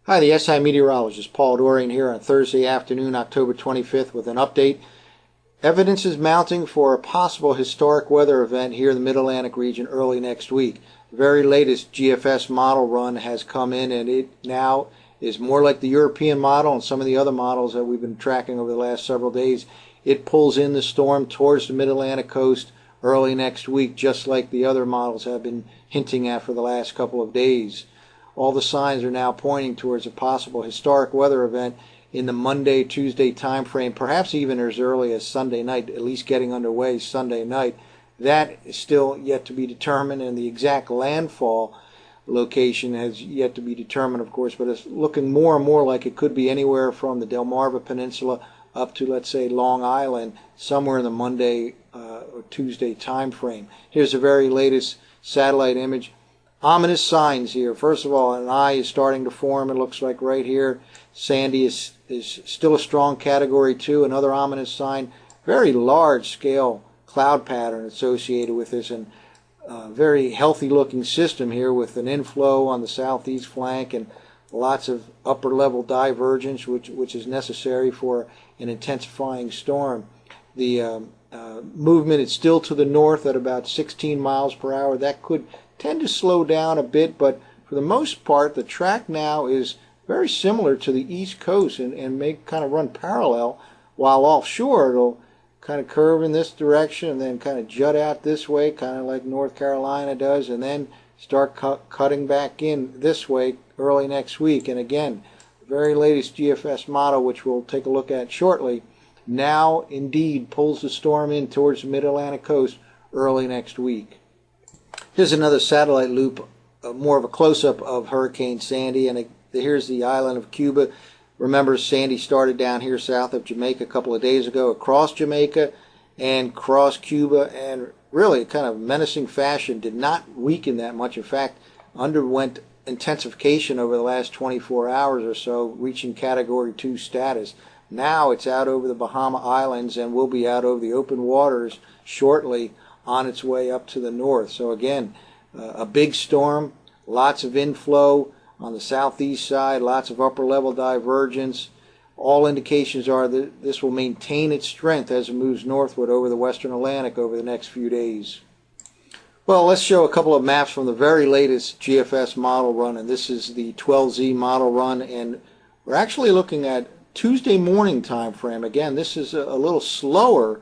Hi, the SI meteorologist Paul Dorian here on Thursday afternoon, October 25th, with an update. Evidence is mounting for a possible historic weather event here in the Mid-Atlantic region early next week. The very latest GFS model run has come in, and it now is more like the European model and some of the other models that we've been tracking over the last several days. It pulls in the storm towards the Mid-Atlantic coast early next week, just like the other models have been hinting at for the last couple of days. All the signs are now pointing towards a possible historic weather event in the Monday, Tuesday time frame, perhaps even as early as Sunday night, at least getting underway Sunday night. That is still yet to be determined, and the exact landfall location has yet to be determined, of course, but it's looking more and more like it could be anywhere from the Delmarva Peninsula up to, let's say, Long Island, somewhere in the Monday or Tuesday time frame. Here's the very latest satellite image. Ominous signs here. First of all, an eye is starting to form, it looks like right here. Sandy is still a strong Category 2, another ominous sign. Very large scale cloud pattern associated with this, and very healthy looking system here with an inflow on the southeast flank and lots of upper level divergence, which is necessary for an intensifying storm. The movement is still to the north at about 16 miles per hour. That could tend to slow down a bit, but for the most part the track now is very similar to the east coast and may kind of run parallel, while offshore it'll kind of curve in this direction and then kind of jut out this way, kind of like North Carolina does, and then start cutting back in this way early next week. And again, the very latest GFS model, which we'll take a look at shortly, now indeed pulls the storm in towards the mid-Atlantic coast early next week. Here's another satellite loop, more of a close-up of Hurricane Sandy, and here's the island of Cuba. Remember, Sandy started down here south of Jamaica a couple of days ago, across Jamaica and across Cuba, and really kind of menacing fashion, did not weaken that much. In fact, underwent intensification over the last 24 hours or so, reaching Category 2 status. Now it's out over the Bahama Islands and will be out over the open waters shortly, on its way up to the north. So again, a big storm, lots of inflow on the southeast side, lots of upper level divergence. All indications are that this will maintain its strength as it moves northward over the western Atlantic over the next few days. Well, let's show a couple of maps from the very latest GFS model run, and this is the 12Z model run, and we're actually looking at Tuesday morning time frame. Again, this is a little slower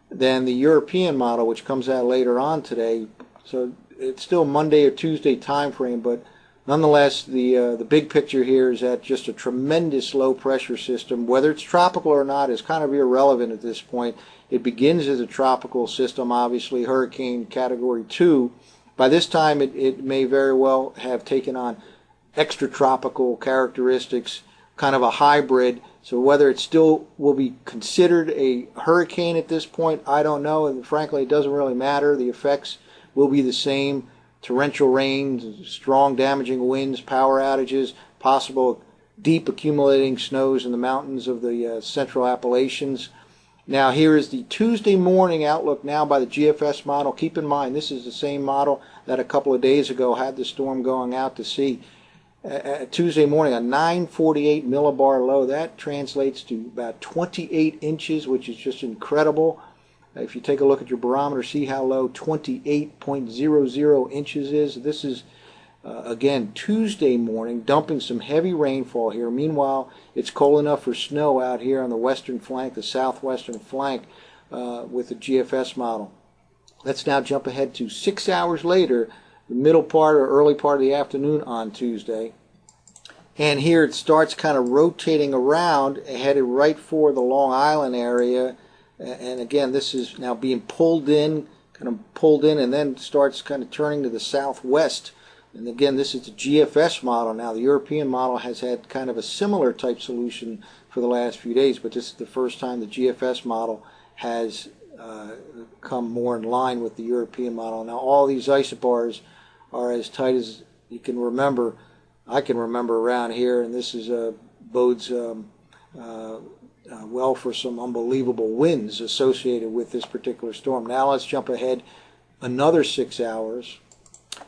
than the European model, which comes out later on today. So it's still Monday or Tuesday time frame, but nonetheless, the big picture here is that just a tremendous low pressure system, whether it's tropical or not, is kind of irrelevant at this point. It begins as a tropical system, obviously Hurricane Category 2. By this time, it may very well have taken on extratropical characteristics, kind of a hybrid. So whether it still will be considered a hurricane at this point, I don't know, and frankly it doesn't really matter. The effects will be the same: torrential rains, strong damaging winds, power outages, possible deep accumulating snows in the mountains of the central Appalachians. Now here is the Tuesday morning outlook now by the GFS model. Keep in mind, this is the same model that a couple of days ago had the storm going out to sea. Tuesday morning, a 948 millibar low. That translates to about 28 inches, which is just incredible. If you take a look at your barometer, see how low 28.00 inches is. This is, again, Tuesday morning, dumping some heavy rainfall here. Meanwhile, it's cold enough for snow out here on the western flank, the southwestern flank, with the GFS model. Let's now jump ahead to 6 hours later, the middle part or early part of the afternoon on Tuesday. And here it starts kind of rotating around, headed right for the Long Island area. And again, this is now being pulled in, and then starts kind of turning to the southwest. And again, this is the GFS model. Now, the European model has had kind of a similar type solution for the last few days, but this is the first time the GFS model has come more in line with the European model. Now, all these isobars are as tight as you can remember. I can remember around here, and this is bodes well for some unbelievable winds associated with this particular storm. Now let's jump ahead another 6 hours,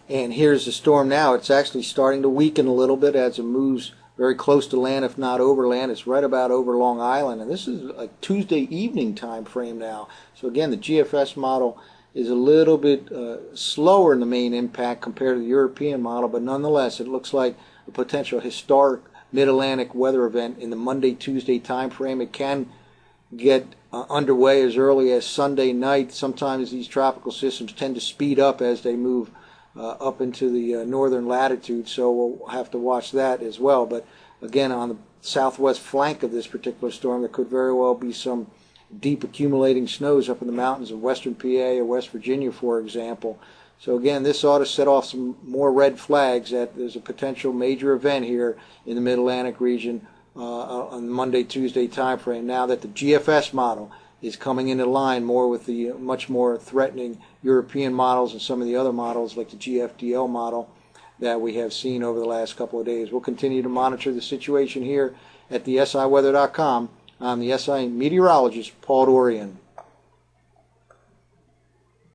And here's the storm now. It's actually starting to weaken a little bit as it moves very close to land, if not over land. It's right about over Long Island, and this is like Tuesday evening time frame now. So again, the GFS model is a little bit slower in the main impact compared to the European model, but nonetheless, it looks like a potential historic mid-Atlantic weather event in the Monday-Tuesday time frame. It can get underway as early as Sunday night. Sometimes these tropical systems tend to speed up as they move up into the northern latitude, so we'll have to watch that as well. But again, on the southwest flank of this particular storm, there could very well be some deep accumulating snows up in the mountains of western PA or West Virginia, for example. So again, this ought to set off some more red flags that there's a potential major event here in the Mid-Atlantic region on the Monday, Tuesday time frame. Now that the GFS model is coming into line more with the much more threatening European models and some of the other models like the GFDL model that we have seen over the last couple of days. We'll continue to monitor the situation here at the SIweather.com. I'm the SI meteorologist, Paul Dorian.